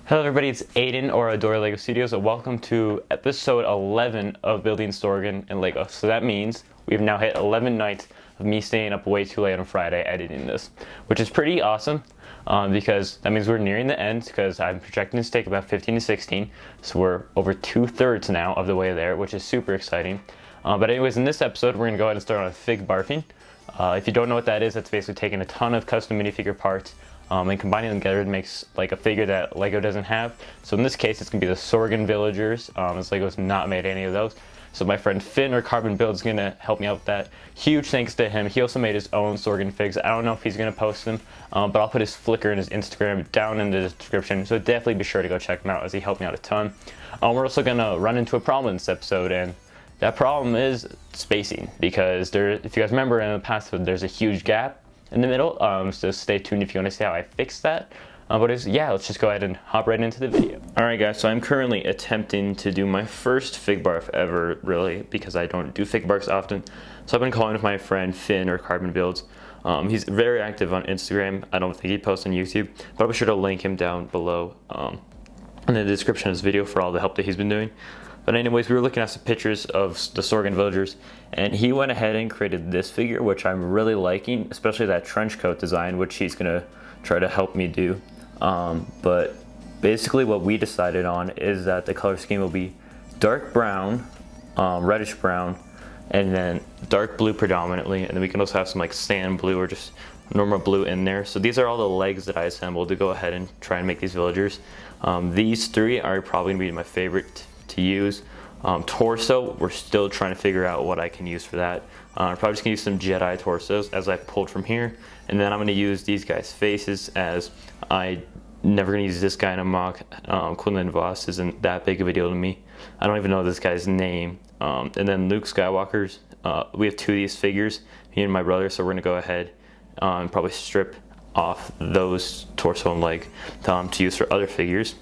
Hello everybody, it's Aiden or Adorier Lego Studios, and welcome to episode 11 of Building Sorgan and Lego. So that means we've now hit 11 nights of me staying up way too late on Friday editing this, which is pretty awesome because that means we're nearing the end because I'm projecting this to take about 15 to 16. So we're over 2/3 now of the way there, which is super exciting. But anyways, in this episode, we're gonna go ahead and start on Figbarfing. If you don't know what that is, that's basically taking a ton of custom minifigure parts and combining them together makes like a figure that Lego doesn't have. So in this case, it's gonna be the Sorgan villagers, as Lego's not made any of those. So my friend Finn or Carbon Build is gonna help me out with that. Huge thanks to him. He also made his own Sorgan figs. I don't know if he's gonna post them, but I'll put his Flickr and his Instagram down in the description. So definitely be sure to go check him out as he helped me out a ton. We're also gonna run into a problem in this episode, and that problem is spacing, because if you guys remember in the past, there's a huge gap in the middle, so stay tuned if you want to see how I fix that. Yeah, let's just go ahead and hop right into the video. Alright guys, so I'm currently attempting to do my first Figbarf ever, really, because I don't do Figbarfs often. So I've been calling with my friend Finn or Carbon Builds. He's very active on Instagram. I don't think he posts on YouTube, but I'll be sure to link him down below in the description of this video for all the help that he's been doing. But anyways, we were looking at some pictures of the Sorgan villagers, and he went ahead and created this figure, which I'm really liking, especially that trench coat design, which he's gonna try to help me do. But basically what we decided on is that the color scheme will be dark brown, reddish brown, and then dark blue predominantly, and then we can also have some like sand blue or just normal blue in there. So these are all the legs that I assembled to go ahead and try and make these villagers. These three are probably gonna be my favorite to use. Torso, we're still trying to figure out what I can use for that. I'm probably just gonna use some Jedi torsos as I pulled from here, and then I'm gonna use these guys' faces, as I never gonna use this guy in a mock. Quinlan Voss isn't that big of a deal to me. I don't even know this guy's name. And then Luke Skywalker's, we have two of these figures, me and my brother, so we're gonna go ahead and probably strip off those torso and leg to use for other figures.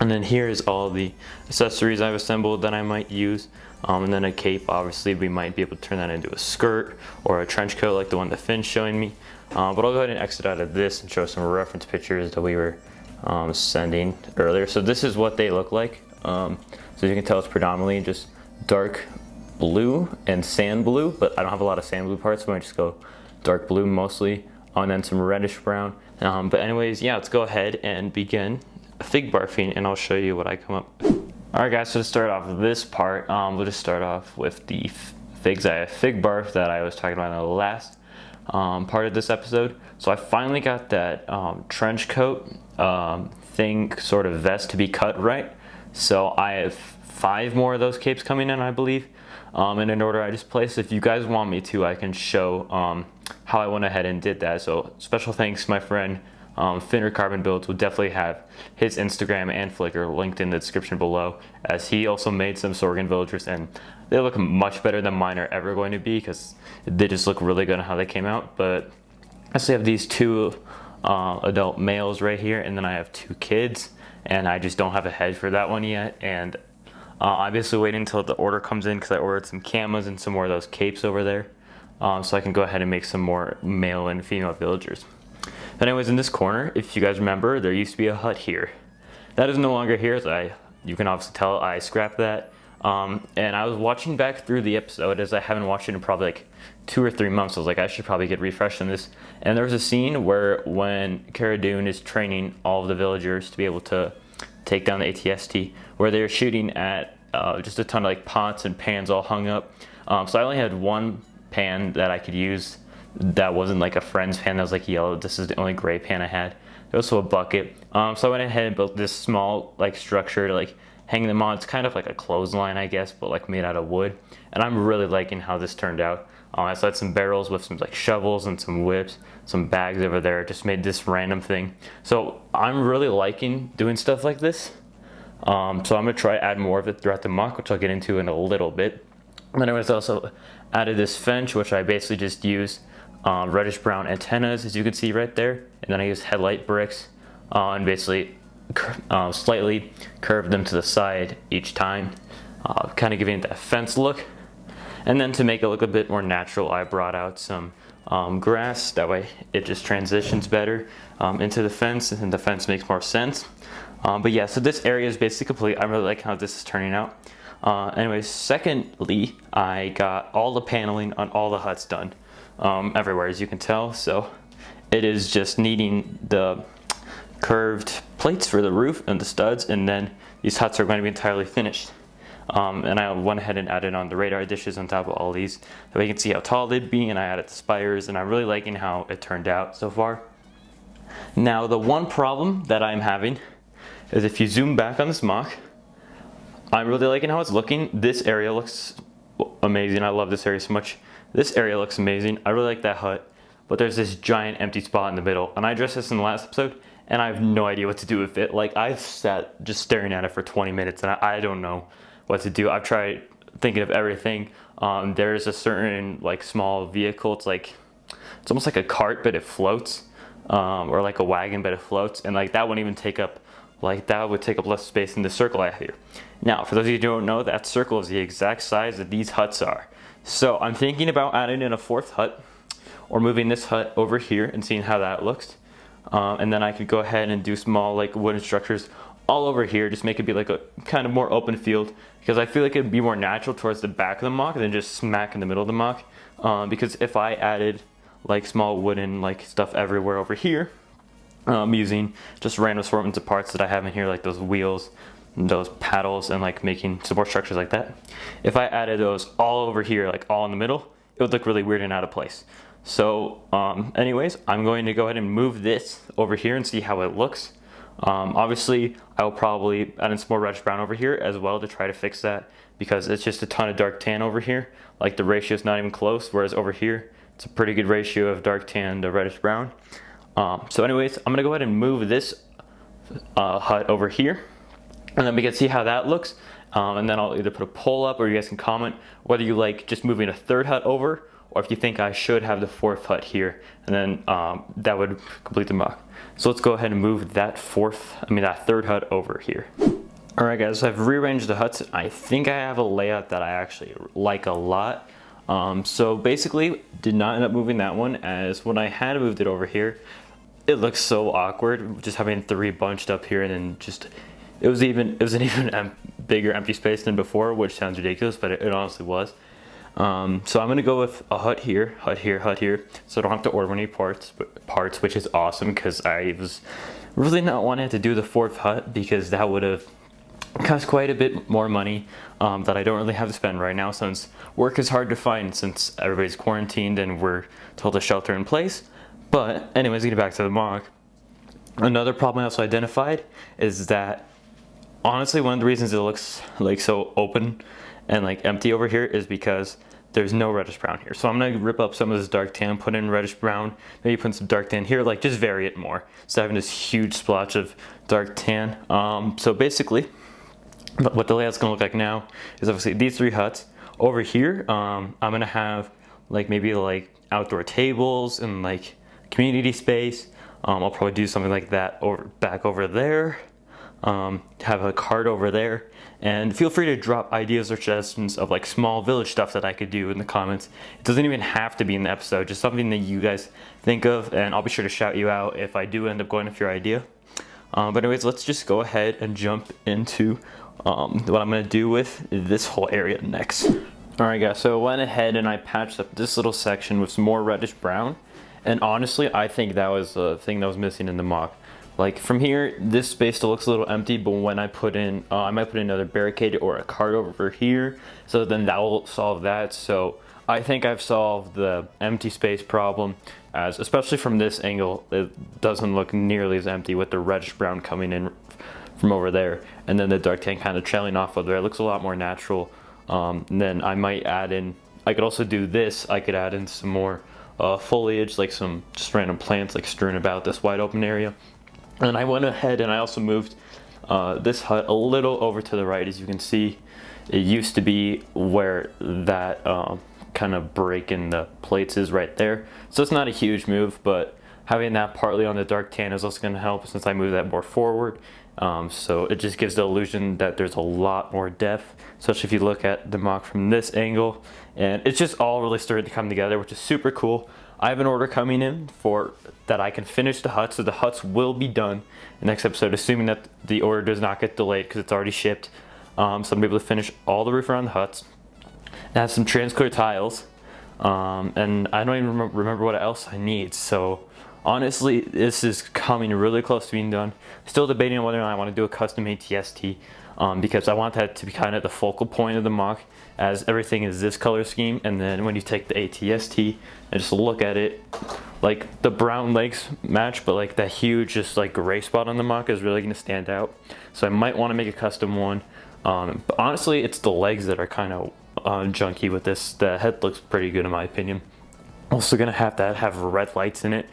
And then here's all the accessories I've assembled that I might use. And then a cape, obviously we might be able to turn that into a skirt or a trench coat like the one that Finn's showing me. But I'll go ahead and exit out of this and show some reference pictures that we were sending earlier. So this is what they look like. So as you can tell, it's predominantly just dark blue and sand blue, but I don't have a lot of sand blue parts, so I just go dark blue mostly, and then some reddish brown. But anyways, yeah, let's go ahead and begin Figbarfing, and I'll show you what I come up with. Alright guys, so to start off this part, we'll just start off with the figs I have Figbarf that I was talking about in the last part of this episode. So I finally got that trench coat thing, sort of vest to be cut right. So I have 5 more of those capes coming in, I believe. And in order I just placed, if you guys want me to, I can show how I went ahead and did that. So special thanks to my friend Finn or Carbon Builds. Will definitely have his Instagram and Flickr linked in the description below, as he also made some Sorgan villagers, and they look much better than mine are ever going to be, because they just look really good on how they came out. But I still have these 2 adult males right here, and then I have 2 kids, and I just don't have a head for that one yet. And I'm basically waiting until the order comes in, because I ordered some camas and some more of those capes over there, so I can go ahead and make some more male and female villagers. But anyways, in this corner, if you guys remember, there used to be a hut here. That is no longer here, so you can obviously tell I scrapped that. And I was watching back through the episode, as I haven't watched it in probably like 2 or 3 months. I was like, I should probably get refreshed on this. And there was a scene where when Cara Dune is training all of the villagers to be able to take down the ATST, where they were shooting at just a ton of like pots and pans all hung up. So I only had 1 pan that I could use that wasn't like a friend's pan that was like yellow. This is the only gray pan I had. There was also a bucket. So I went ahead and built this small like structure to like hang them on. It's kind of like a clothesline, I guess, but like made out of wood. And I'm really liking how this turned out. I still had some barrels with some like shovels and some whips, some bags over there. Just made this random thing. So I'm really liking doing stuff like this. So I'm gonna try to add more of it throughout the mock, which I'll get into in a little bit. And then I was also added this fence, which I basically just used reddish brown antennas, as you can see right there, and then I used headlight bricks and basically slightly curved them to the side each time, kind of giving it that fence look. And then to make it look a bit more natural, I brought out some grass. That way it just transitions better into the fence, and the fence makes more sense. But yeah, so this area is basically complete. I really like how this is turning out. Anyways, secondly, I got all the paneling on all the huts done everywhere, as you can tell. So it is just needing the curved plates for the roof and the studs, and then these huts are going to be entirely finished. And I went ahead and added on the radar dishes on top of all these, so you can see how tall they'd be, and I added the spires, and I'm really liking how it turned out so far. Now, the one problem that I'm having is if you zoom back on this mock, I'm really liking how it's looking. This area looks amazing. I love this area so much. This area looks amazing. I really like that hut, but there's this giant empty spot in the middle, and I addressed this in the last episode, and I have no idea what to do with it. Like, I've sat just staring at it for 20 minutes, and I don't know what to do. I've tried thinking of everything. There's a certain like small vehicle. It's almost like a cart, but it floats, or like a wagon, but it floats, and like that wouldn't even take up, like that would take up less space than the circle I have here. Now, for those of you who don't know, that circle is the exact size that these huts are. So I'm thinking about adding in a fourth hut, or moving this hut over here and seeing how that looks. And then I could go ahead and do small like wooden structures all over here, just make it be like a kind of more open field, because I feel like it'd be more natural towards the back of the mock than just smack in the middle of the mock. Because if I added like small wooden like stuff everywhere over here, using just random assortments of parts that I have in here, like those wheels, those paddles, and like making support structures like that, if I added those all over here, like all in the middle, it would look really weird and out of place. So anyways, I'm going to go ahead and move this over here and see how it looks. Obviously, I will probably add in some more reddish brown over here as well to try to fix that, because it's just a ton of dark tan over here. Like, the ratio is not even close, whereas over here, it's a pretty good ratio of dark tan to reddish brown. So anyways, I'm gonna go ahead and move this hut over here, and then we can see how that looks. And then I'll either put a poll up, or you guys can comment whether you like just moving a third hut over, or if you think I should have the fourth hut here, and then that would complete the mock. So let's go ahead and move that third hut over here. All right, guys, so I've rearranged the huts. I think I have a layout that I actually like a lot. So basically, did not end up moving that one, as when I had moved it over here, it looks so awkward, just having three bunched up here, and then just, it was an even bigger empty space than before, which sounds ridiculous, but it honestly was. So I'm gonna go with a hut here, hut here, hut here, so I don't have to order any parts, which is awesome, because I was really not wanting to do the fourth hut, because that would have cost quite a bit more money that I don't really have to spend right now, since work is hard to find since everybody's quarantined and we're told to shelter in place. But anyways, getting back to the mock, another problem I also identified is that honestly one of the reasons it looks like so open and like empty over here is because there's no reddish brown here. So I'm gonna rip up some of this dark tan, put in reddish brown, maybe put some dark tan here, like just vary it more, so having this huge splotch of dark tan. So basically what the layout's gonna look like now is obviously these three huts. Over here, I'm gonna have like maybe like outdoor tables and like community space. I'll probably do something like that back over there. Have a cart over there, and feel free to drop ideas or suggestions of like small village stuff that I could do in the comments. It doesn't even have to be in the episode, just something that you guys think of, and I'll be sure to shout you out if I do end up going with your idea. But anyways, let's just go ahead and jump into what I'm gonna do with this whole area next. Alright guys, so I went ahead and I patched up this little section with some more reddish brown, and honestly I think that was the thing that was missing in the mock. Like from here, this space still looks a little empty, but when I put in, I might put in another barricade or a cart over here, so then that will solve that. So I think I've solved the empty space problem, as especially from this angle, it doesn't look nearly as empty with the reddish brown coming in from over there, and then the dark tan kind of trailing off of there. It looks a lot more natural. And then I might add in, I could also do this, I could add in some more foliage, like some just random plants like strewn about this wide open area. And I went ahead and I also moved this hut a little over to the right. As you can see, it used to be where that kind of break in the plates is right there. So it's not a huge move, but having that partly on the dark tan is also going to help since I moved that more forward. So it just gives the illusion that there's a lot more depth, especially if you look at the mock from this angle. And it's just all really started to come together, which is super cool. I have an order coming in for that I can finish the huts, so the huts will be done in the next episode, assuming that the order does not get delayed because it's already shipped. So I'm gonna be able to finish all the roof around the huts. I have some transclear tiles, and I don't even remember what else I need. So honestly, this is coming really close to being done. Still debating on whether or not I want to do a custom ATST, because I want that to be kind of the focal point of the MOC, as everything is this color scheme, and then when you take the ATST and just look at it, like the brown legs match, but like that huge just like gray spot on the MOC is really going to stand out. So I might want to make a custom one, but honestly it's the legs that are kind of junky with this. The head looks pretty good in my opinion. Also gonna have red lights in it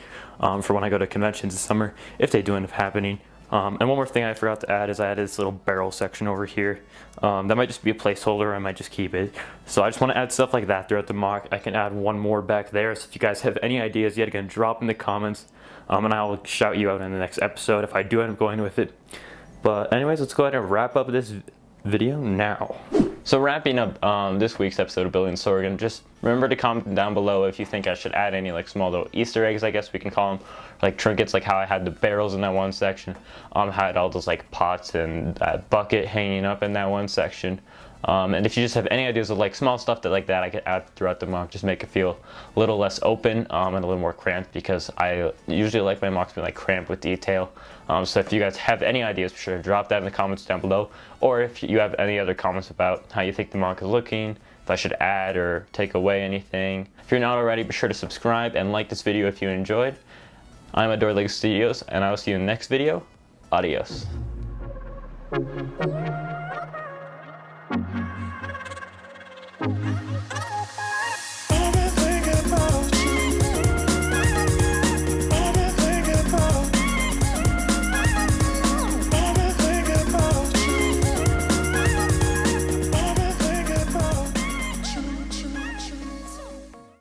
for when I go to conventions this summer, if they do end up happening. And one more thing I forgot to add is I added this little barrel section over here. That might just be a placeholder, I might just keep it. So I just want to add stuff like that throughout the MOC. I can add one more back there, so if you guys have any ideas yet again, drop in the comments, and I'll shout you out in the next episode if I do end up going with it. But anyways, let's go ahead and wrap up this video now. So wrapping up this week's episode of Building Sorgan, just remember to comment down below if you think I should add any like small little Easter eggs, I guess we can call them, like trinkets, like how I had the barrels in that one section, had all those like pots and that bucket hanging up in that one section. And if you just have any ideas of like small stuff like that I could add throughout the MOC, just make it feel a little less open and a little more cramped, because I usually like my MOCs being like cramped with detail. So if you guys have any ideas, be sure to drop that in the comments down below, or if you have any other comments about how you think the MOC is looking, if I should add or take away anything. If you're not already, be sure to subscribe and like this video if you enjoyed. I'm Adorier Studios, and I will see you in the next video. Adios.